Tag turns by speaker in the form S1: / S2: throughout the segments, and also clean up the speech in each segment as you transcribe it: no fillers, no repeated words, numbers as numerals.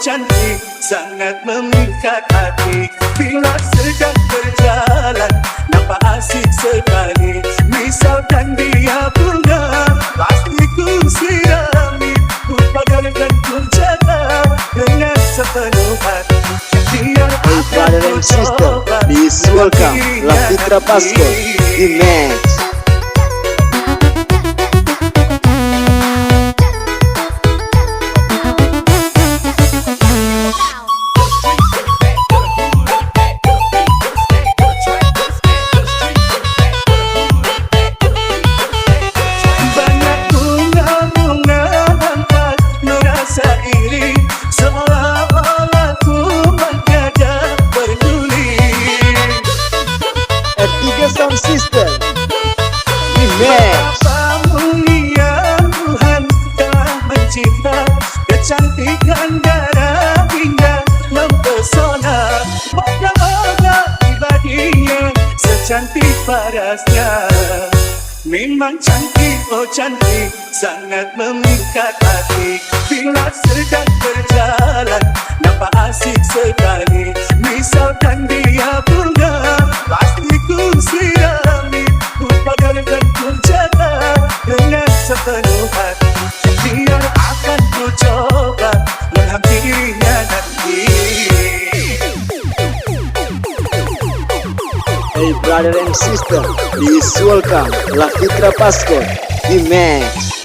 S1: cantik, sangat memikat hati. Bila sedang berjalan, nampak asik sekali. Misalkan dia bunga, pasti ku sirami. Ku pagarkan, ku jaga dengan sepenuh hati. Biar
S2: Hey brother and sister, please welcome Lafitra Pasco di Match.
S1: Banyak bunga-bunga nampak merasa iri, seolah-olah ku mendadak peduli.
S2: R3 Sound System di Match.
S1: Betapa mulia Tuhan telah mencipta kecantikan darah hingga mempesona. Moga-moga pribadinya secantik parasnya. Memang cantik, oh cantik, sangat memikat hati. Bila sedang berjalan, nampak asik sekali. Misalkan dia bunga, pasti ku sirami. Ku pagarkan, ku jaga dengan sepenuh hati. Biar akan ku coba menghampirinya nanti.
S2: Hey brother and sister, please welcome Lafitra Pasco di Match.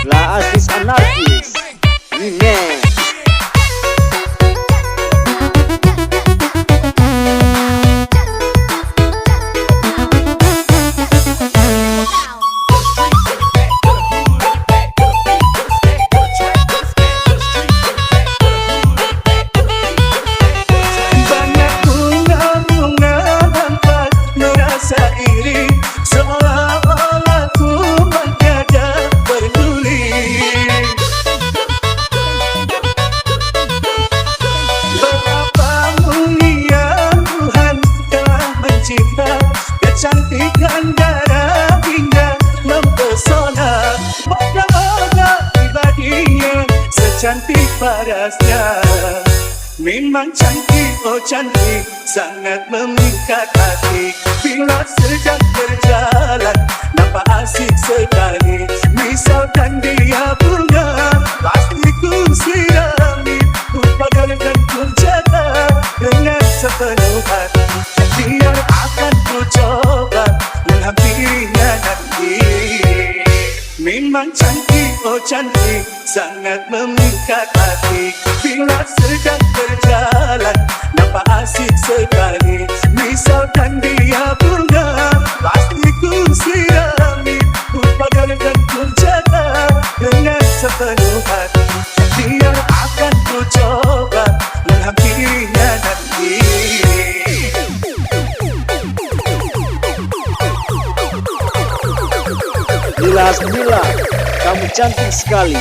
S2: La Asis Anarkis di Match.
S1: Banyak bunga-bunga nampak merasa iri, seolah-olah ku mendadak peduli. Betapa mulia Tuhan telah mencipta kecantikan darah hingga mempesona. Moga-moga pribadinya secantik parasnya. Memang cantik, oh cantik, sangat memikat hati. Bila sedang berjalan, nampak asik sekali. Misalkan dia bunga, pasti ku sirami. Ku pagarkan, ku jaga dengan sepenuh hati. Biar akan ku coba menghampirinya nanti. Memang cantik, oh cantik, sangat memikat hati. Bila sedang berjalan, nampak asik sekali. Misalkan dia bunga, pasti ku sirami. Ku pagarkan, ku jaga dengan sepenuh hati. Biar akan ku coba menghampirinya nanti.
S2: Bila, kamu cantik sekali.